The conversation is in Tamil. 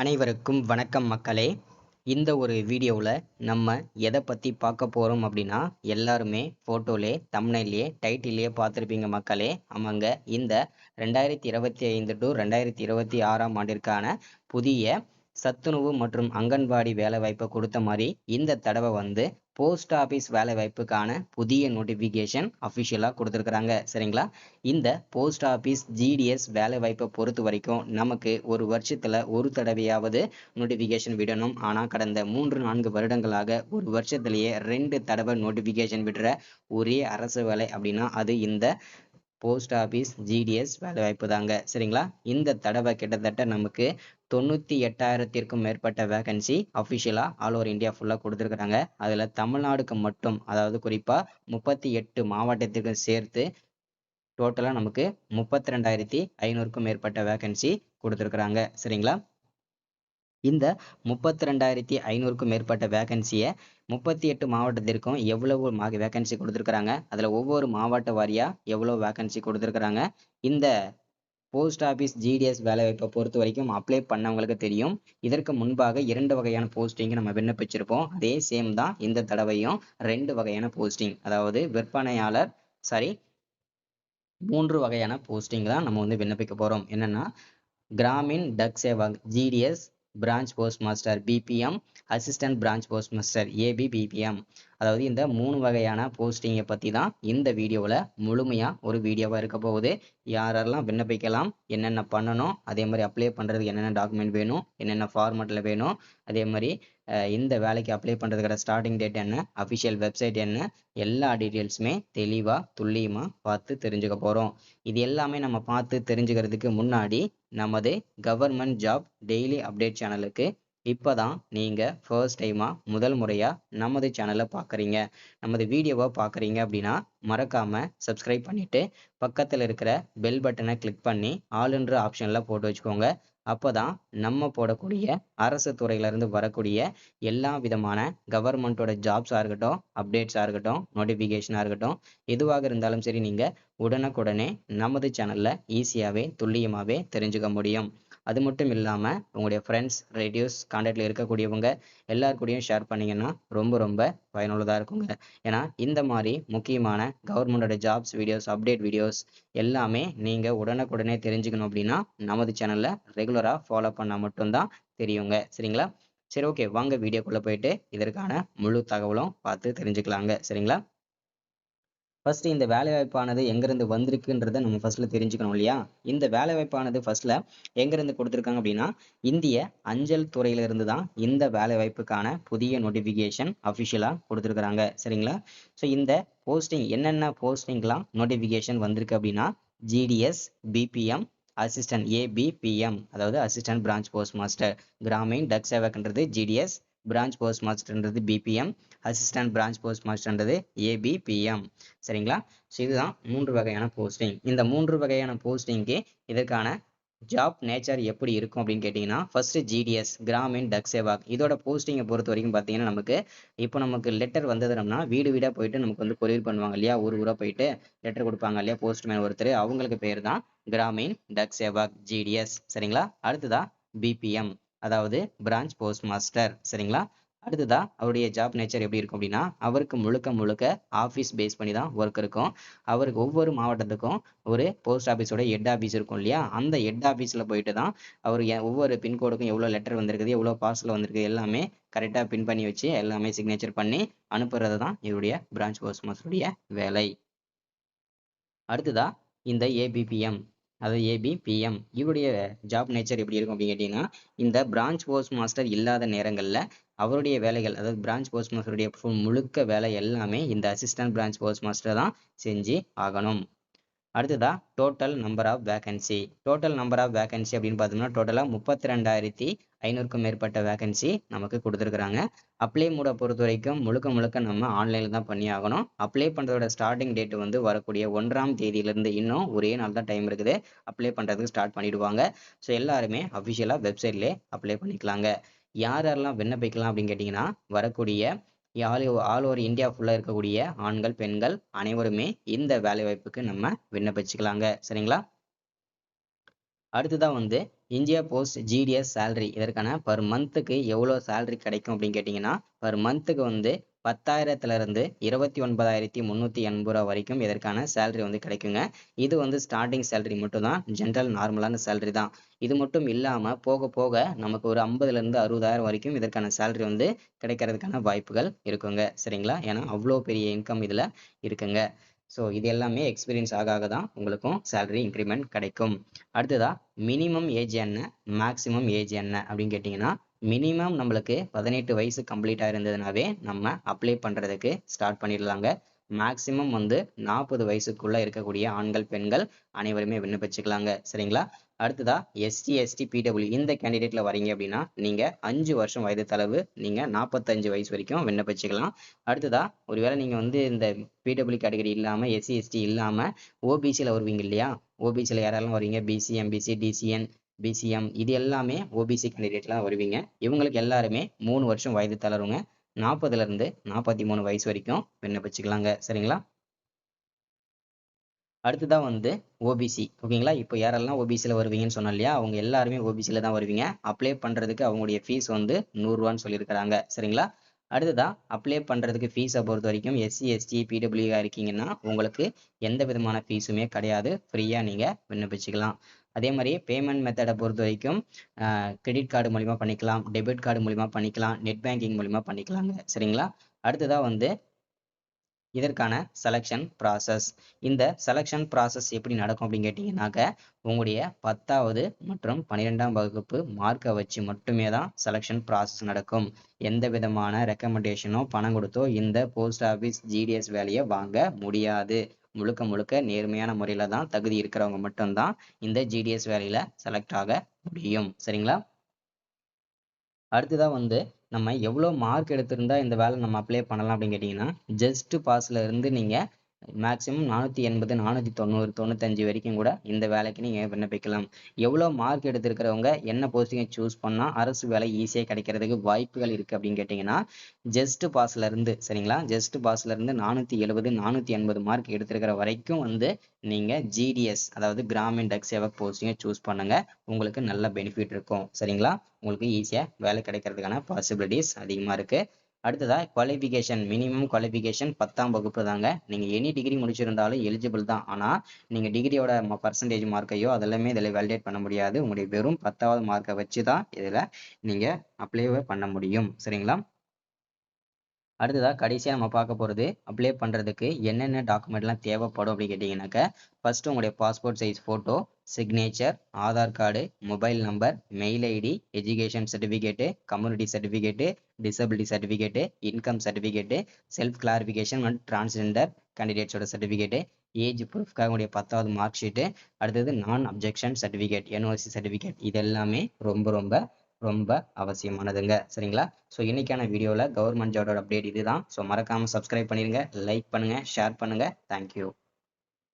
அனைவருக்கும் வணக்கம் மக்களே. இந்த ஒரு வீடியோவில் நம்ம எதை பற்றி பார்க்க போகிறோம் அப்படின்னா, எல்லாருமே ஃபோட்டோலே தம்ப்நெயிலே டைட்டிலே பார்த்துருப்பீங்க மக்களே. ஆமாங்க, இந்த 2025 டு 2026 ஆண்டிற்கான புதிய சத்துணவு மற்றும் அங்கன்வாடி வேலைவாய்ப்பை கொடுத்த மாதிரி இந்த தடவை போஸ்ட் ஆஃபீஸ் வேலைவாய்ப்புக்கான புதிய நோட்டிஃபிகேஷன் அஃபிஷியலாக கொடுத்துருக்குறாங்க. சரிங்களா? இந்த போஸ்ட் ஆஃபீஸ் ஜிடிஎஸ் வேலைவாய்ப்பை பொறுத்த வரைக்கும் நமக்கு ஒரு வருஷத்தில் ஒரு தடவையாவது நோட்டிஃபிகேஷன் விடணும். ஆனால் கடந்த 3-4 வருடங்களாக ஒரு வருஷத்துலேயே 2 தடவை நோட்டிஃபிகேஷன் விடுற ஒரே அரசு வேலை அப்படின்னா அது இந்த போஸ்ட் ஆஃபீஸ் ஜிடிஎஸ் வேலைவாய்ப்பு தாங்க. சரிங்களா? இந்த தடவை கிட்டத்தட்ட நமக்கு 98,000த்திற்கும் மேற்பட்ட வேகன்சி அஃபிஷியலாக ஆல் ஓவர் இந்தியா ஃபுல்லாக கொடுத்துருக்குறாங்க. அதில் தமிழ்நாடுக்கு மட்டும், அதாவது குறிப்பாக 38 மாவட்டத்திற்கு சேர்த்து டோட்டலாக நமக்கு 32,500க்கும் மேற்பட்ட வேகன்சி கொடுத்துருக்குறாங்க. சரிங்களா? இந்த 32,500க்கும் மேற்பட்ட வேகன்சியை 38 மாவட்டத்திற்கும் எவ்வளவு வேகன்சி கொடுத்துருக்குறாங்க, அதில் ஒவ்வொரு மாவட்ட வாரியாக எவ்வளோ வேகன்சி கொடுத்துருக்குறாங்க. இந்த போஸ்ட் ஆஃபீஸ் ஜிடிஎஸ் வேலைவாய்ப்பை பொறுத்த வரைக்கும் அப்ளை பண்ணவங்களுக்கு தெரியும். இதற்கு முன்பாக 2 வகையான போஸ்டிங் நம்ம விண்ணப்பிச்சிருப்போம். அதே சேம் தான் இந்த தடவையும் 2 வகையான போஸ்டிங், அதாவது விற்பனையாளர் 3 வகையான போஸ்டிங் தான் நம்ம விண்ணப்பிக்க போகிறோம். என்னென்னா Gramin Dak Sevak GDS branch post master BPM, assistant branch post master ABPPM. அதாவது இந்த 3 வகையான போஸ்டிங்கை பற்றி தான் இந்த வீடியோவில் முழுமையாக ஒரு வீடியோவாக இருக்க போகுது. யாரெல்லாம் விண்ணப்பிக்கலாம், என்னென்ன பண்ணணும், அதே மாதிரி அப்ளை பண்ணுறதுக்கு என்னென்ன டாக்குமெண்ட் வேணும், என்னென்ன ஃபார்மெட்டில் வேணும், அதே மாதிரி இந்த வேலைக்கு அப்ளை பண்ணுறதுக்கான ஸ்டார்டிங் டேட் என்ன, அஃபிஷியல் வெப்சைட் என்ன, எல்லா டீட்டெயில்ஸுமே தெளிவாக துல்லியமாக பார்த்து தெரிஞ்சுக்க போகிறோம். இது எல்லாமே நம்ம பார்த்து தெரிஞ்சுக்கிறதுக்கு முன்னாடி நமது கவர்மெண்ட் ஜாப் டெய்லி அப்டேட் சேனலுக்கு இப்போ தான் நீங்கள் ஃபர்ஸ்ட் டைமாக முதல் முறையாக நமது சேனலை பார்க்குறீங்க, நமது வீடியோவை பார்க்குறீங்க அப்படின்னா மறக்காமல் சப்ஸ்கிரைப் பண்ணிவிட்டு பக்கத்தில் இருக்கிற பெல் பட்டனை கிளிக் பண்ணி ஆளுன்ற ஆப்ஷனில் போட்டு வச்சுக்கோங்க. அப்போ தான் நம்ம போடக்கூடிய அரசு துறையிலேருந்து வரக்கூடிய எல்லா விதமான கவர்மெண்ட்டோட ஜாப்ஸாக இருக்கட்டும், அப்டேட்ஸாக இருக்கட்டும், நோட்டிஃபிகேஷனாக இருக்கட்டும், எதுவாக இருந்தாலும் சரி நீங்கள் உடனுக்குடனே நமது சேனலில் ஈஸியாகவே துல்லியமாகவே தெரிஞ்சுக்க முடியும். அது மட்டும் இல்லாமல் உங்களுடைய ஃப்ரெண்ட்ஸ், ரிலேட்டிவ்ஸ், கான்டாக்டில் இருக்கக்கூடியவங்க எல்லாருக்கூடையும் ஷேர் பண்ணிங்கன்னா ரொம்ப ரொம்ப பயனுள்ளதாக இருக்குங்க. ஏன்னா இந்த மாதிரி முக்கியமான கவர்மெண்டோட ஜாப்ஸ் வீடியோஸ், அப்டேட் வீடியோஸ் எல்லாமே நீங்கள் உடனுக்குடனே தெரிஞ்சுக்கணும் அப்படின்னா நமது சேனலில் ரெகுலராக ஃபாலோ பண்ணால் மட்டும்தான் தெரியுங்க. சரிங்களா? சரி, ஓகே, வாங்க வீடியோக்குள்ளே போயிட்டு இதற்கான முழு தகவலும் பார்த்து தெரிஞ்சுக்கலாங்க. சரிங்களா? ஃபர்ஸ்ட் இந்த வேலைவாய்ப்பானது எங்கேருந்து வந்திருக்குன்றதை நம்ம ஃபர்ஸ்ட்ல தெரிஞ்சுக்கணும் இல்லையா? இந்த வேலைவாய்ப்பானது ஃபர்ஸ்ட்ல எங்கேருந்து கொடுத்துருக்காங்க அப்படின்னா, இந்திய அஞ்சல் துறையிலிருந்து தான் இந்த வேலைவாய்ப்புக்கான புதிய நோட்டிஃபிகேஷன் அஃபிஷியலாக கொடுத்துருக்குறாங்க. சரிங்களா? ஸோ இந்த போஸ்டிங் என்னென்ன போஸ்டிங்லாம் நோட்டிஃபிகேஷன் வந்திருக்கு அப்படின்னா, ஜிடிஎஸ், பிபிஎம், அசிஸ்டன்ட் ஏபிபிஎம், அதாவது assistant branch post master. Gramin Dak சேவக்ன்றது ஜிடிஎஸ், பிரான்ச் போஸ்ட் மாஸ்டர்ன்றது பிபிஎம், அசிஸ்டன்ட் பிரான்ச் போஸ்ட் மாஸ்டர்ன்றது ஏபிபிஎம். சரிங்களா? ஸோ இதுதான் 3 வகையான போஸ்டிங். இந்த 3 வகையான போஸ்டிங்க்கு இதற்கான ஜாப் நேச்சர் எப்படி இருக்கும் அப்படின்னு கேட்டிங்கன்னா, ஃபர்ஸ்ட் ஜிடிஎஸ் கிராமின் டக் சேவாக், இதோட போஸ்டிங்கை பொறுத்த வரைக்கும் பார்த்தீங்கன்னா நமக்கு லெட்டர் வந்ததுன்னா வீடு வீடாக போயிட்டு நமக்கு கொரியர் பண்ணுவாங்க இல்லையா, ஊராக போயிட்டு லெட்டர் கொடுப்பாங்க இல்லையா போஸ்ட்மேன் ஒருத்தர், அவங்களுக்கு பேர் தான் கிராமின் டக் சேவாக் ஜிடிஎஸ். சரிங்களா? அடுத்ததா பிபிஎம், அதாவது பிரான்ச் போஸ்ட் மாஸ்டர். சரிங்களா? அடுத்ததா அவருடைய ஜாப் நேச்சர் எப்படி இருக்கும் அப்படின்னா, அவருக்கு முழுக்க ஆஃபீஸ் பேஸ் பண்ணி தான் ஒர்க் இருக்கும். அவருக்கு ஒவ்வொரு மாவட்டத்துக்கும் ஒரு போஸ்ட் ஆஃபீஸோட ஹெட் ஆஃபீஸ் இருக்கும் இல்லையா, அந்த ஹெட் ஆஃபீஸில் போயிட்டு தான் அவர் ஒவ்வொரு பின்கோடுக்கும் எவ்வளோ லெட்டர் வந்திருக்குது, எவ்வளோ பார்சல் வந்திருக்கு எல்லாமே கரெக்டாக பின் பண்ணி வச்சு எல்லாமே சிக்னேச்சர் பண்ணி அனுப்புறது தான் இவருடைய பிரான்ச் போஸ்ட் மாஸ்டருடைய வேலை. அடுத்ததா இந்த ஏபிபிஎம், அதாவது ஏபிபிஎம், இவருடைய ஜாப் நேச்சர் எப்படி இருக்கும் அப்படின்னு கேட்டிங்கன்னா, இந்த பிரான்ச் போஸ்ட் மாஸ்டர் இல்லாத நேரங்களில் அவருடைய வேலைகள், அதாவது பிரான்ச் போஸ்ட் மாஸ்டருடைய முழுக்க வேலை எல்லாமே இந்த அசிஸ்டன்ட் பிரான்ச் போஸ்ட் மாஸ்டர் தான் செஞ்சு ஆகணும். அடுத்ததா total number of vacancy. Total number of vacancy அப்படின்னு பார்த்தோம்னா டோட்டலாக 32,500க்கும் மேற்பட்ட வேகன்சி நமக்கு கொடுத்துருக்குறாங்க. அப்ளை மூட பொறுத்த வரைக்கும் முழுக்க நம்ம ஆன்லைனில் தான் பண்ணி ஆகணும். அப்ளை பண்ணுறதோட ஸ்டார்டிங் டேட் வரக்கூடிய 1ஆம் தேதியிலேருந்து இன்னும் ஒரே நாள் தான் டைம் இருக்குது. அப்ளை பண்ணுறதுக்கு ஸ்டார்ட் பண்ணிவிடுவாங்க. ஸோ எல்லாருமே அஃபிஷியலாக வெப்சைட்லேயே அப்ளை பண்ணிக்கலாங்க. யாரெல்லாம் விண்ணப்பிக்கலாம் அப்படின்னு கேட்டிங்கன்னா, வரக்கூடிய ஆல் ஓவர் இந்தியா ஃபுல்லாக இருக்கக்கூடிய ஆண்கள், பெண்கள் அனைவருமே இந்த வேலைவாய்ப்புக்கு நம்ம விண்ணப்பிச்சுக்கலாங்க. சரிங்களா? அடுத்ததாக இந்தியா போஸ்ட் ஜிடிஎஸ் சேலரி இதற்கான பர் மந்த்துக்கு எவ்வளோ சேலரி கிடைக்கும் அப்படின்னு கேட்டிங்கன்னா பர் மந்த்துக்கு வந்து 10,000 இருந்து 29,380 ரூபா வரைக்கும் இதற்கான சேலரி வந்து கிடைக்குங்க. இது வந்து ஸ்டார்டிங் சேலரி மட்டும் தான், ஜென்ரல் நார்மலான சேலரி தான். இது மட்டும் இல்லாமல் போக போக நமக்கு ஒரு 50,000 60,000 வரைக்கும் இதற்கான சேலரி வந்து கிடைக்கிறதுக்கான வாய்ப்புகள் இருக்குங்க. சரிங்களா? ஏன்னா அவ்வளோ பெரிய இன்கம் இதில் இருக்குங்க. ஸோ இது எல்லாமே எக்ஸ்பீரியன்ஸ் ஆக ஆக தான் உங்களுக்கும் சேலரி இன்க்ரிமெண்ட் கிடைக்கும். அடுத்ததா மினிமம் ஏஜ் என்ன, மேக்ஸிமம் ஏஜ் என்ன அப்படின்னு கேட்டிங்கன்னா மினிமம் நம்மளுக்கு 18 வயசு கம்ப்ளீட்டாக இருந்ததுனாவே நம்ம அப்ளை பண்ணுறதுக்கு ஸ்டார்ட் பண்ணிடலாங்க. மேக்ஸிமம் வந்து 40 வயசுக்குள்ளே இருக்கக்கூடிய ஆண்கள் பெண்கள் அனைவருமே விண்ணப்பிச்சுக்கலாங்க. சரிங்களா? அடுத்ததா எஸ்டி எஸ்டி பிடபிள்யூ இந்த கேண்டிடேட்ல வரீங்க அப்படின்னா நீங்கள் 5 வருஷம் வயது தளவு நீங்கள் 45 வயசு வரைக்கும் விண்ணப்பிச்சுக்கலாம். அடுத்ததா ஒருவேளை நீங்கள் வந்து இந்த பிடபிள்யூ கேட்டகரி இல்லாமல் எஸ்சி எஸ்டி இல்லாமல் ஓபிசியில் வருவீங்க இல்லையா, ஓபிசியில் யாரெல்லாம் வருவீங்க, பிசி எம்பிசி டிசிஎன் பிசிஎம் இது எல்லாமே ஓபிசி கேண்டிடேட்லாம் வருவீங்க. இவங்களுக்கு எல்லாருமே 3 வருஷம் வயது தளருங்க. 40 இருந்து 43 வயசு வரைக்கும் விண்ணப்பிச்சுக்கலாங்க. சரிங்களா? அடுத்ததான் வந்து ஓபிசி. ஓகேங்களா? இப்போ யாரெல்லாம் ஓபிசியில் வருவீங்கன்னு சொன்னோம் இல்லையா, அவங்க எல்லாருமே ஓபிசியில் தான் வருவீங்க. அப்ளை பண்ணுறதுக்கு அவங்களுடைய ஃபீஸ் வந்து 100 ரூபான்னு சொல்லியிருக்கிறாங்க. சரிங்களா? அடுத்ததா அப்ளை பண்ணுறதுக்கு ஃபீஸை பொறுத்த வரைக்கும் எஸ்சி எஸ்டி பிடபிள்யூ இருக்கீங்கன்னா உங்களுக்கு எந்த விதமான ஃபீஸுமே கிடையாது. ஃப்ரீயாக நீங்கள் விண்ணப்பிச்சுக்கலாம். அதே மாதிரி பேமெண்ட் மெத்தடை பொறுத்த வரைக்கும் கிரெடிட் கார்டு மூலிமா பண்ணிக்கலாம், டெபிட் கார்டு மூலிமா பண்ணிக்கலாம், நெட் பேங்கிங் மூலிமா பண்ணிக்கலாங்க. சரிங்களா? அடுத்ததாக வந்து இதற்கான செலெக்ஷன் ப்ராசஸ். இந்த செலெக்ஷன் ப்ராசஸ் எப்படி நடக்கும் அப்படின்னு கேட்டிங்கனாக்க உங்களுடைய 10வது மற்றும் 12ஆம் வகுப்பு மார்க்கை வச்சு மட்டுமே தான் செலெக்ஷன் ப்ராசஸ் நடக்கும். எந்த விதமான ரெக்கமெண்டேஷனோ பணம் கொடுத்தோ இந்த போஸ்ட் ஆஃபீஸ் ஜிடிஎஸ் வேலையை வாங்க முடியாது. முழுக்க முழுக்க நேர்மையான முறையில் தான் தகுதி இருக்கிறவங்க மட்டும்தான் இந்த ஜிடிஎஸ் வேலையில் செலக்ட் ஆக முடியும். சரிங்களா? அடுத்ததாக வந்து நம்ம எவ்வளோ மார்க் எடுத்திருந்தா இந்த வேலை நம்ம அப்ளை பண்ணலாம் அப்படின்னு கேட்டிங்கன்னா ஜஸ்ட் பாஸில் இருந்து நீங்கள் மேக்ஸிமம் 480 490 95 வரைக்கும் கூட இந்த வேலைக்கு நீங்கள் விண்ணப்பிக்கலாம். எவ்வளோ மார்க் எடுத்திருக்கிறவங்க என்ன போஸ்டிங்கை சூஸ் பண்ணால் அரசு வேலை ஈஸியாக கிடைக்கிறதுக்கு வாய்ப்புகள் இருக்குது அப்படின்னு கேட்டிங்கன்னா ஜஸ்ட் பாஸில் இருந்து சரிங்களா, ஜஸ்ட் பாஸில் இருந்து 470 480 மார்க் எடுத்திருக்கிற வரைக்கும் வந்து நீங்கள் ஜிடிஎஸ் அதாவது கிராமின் டக் சேவக் போஸ்டிங்கை சூஸ் பண்ணுங்கள். உங்களுக்கு நல்ல பெனிஃபிட் இருக்கும். சரிங்களா? உங்களுக்கு ஈஸியாக வேலை கிடைக்கிறதுக்கான பாசிபிலிட்டிஸ் அதிகமாக இருக்குது. அடுத்ததா குவாலிஃபிகேஷன், மினிமம் குவாலிஃபிகேஷன் 10ஆம் வகுப்பு தாங்க. நீங்கள் எனி டிகிரி முடிச்சிருந்தாலும் எலிஜிபிள் தான். ஆனால் நீங்கள் டிகிரியோட பர்சன்டேஜ் மார்க்கையோ அதெல்லாமே இதில் வேலிடேட் பண்ண முடியாது. உங்களுடைய வெறும் 10வது மார்க்கை வச்சு தான் இதில் நீங்கள் அப்ளைவே பண்ண முடியும். சரிங்களா? அடுத்ததா கடைசியாக நம்ம பார்க்க போகிறது அப்ளை பண்ணுறதுக்கு என்னென்ன டாக்குமெண்ட்லாம் தேவைப்படும் அப்படின்னு கேட்டிங்கனாக்கா ஃபர்ஸ்ட் உங்களுடைய passport size photo, signature, Aadhaar card, mobile number, mail ID, education certificate, community certificate, disability certificate, income certificate, self clarification and transgender கேண்டிடேட்ஸோட சர்டிஃபிகேட்டு, ஏஜ் ப்ரூஃப்காக உங்களுடைய 10வது மார்க் ஷீட்டு, அடுத்தது நான் அப்ஜெக்ஷன் சர்டிஃபிகேட் என்ஓசி சர்டிஃபிகேட் இதெல்லாமே ரொம்ப அவசியமானதுங்க. சரிங்களா? ஸோ இன்னைக்கான வீடியோவில் கவர்மெண்ட் ஜாபோட அப்டேட் இதுதான். ஸோ மறக்காமல் சப்ஸ்கிரைப் பண்ணிடுங்க, லைக் பண்ணுங்கள், ஷேர் பண்ணுங்கள். தேங்க்யூ.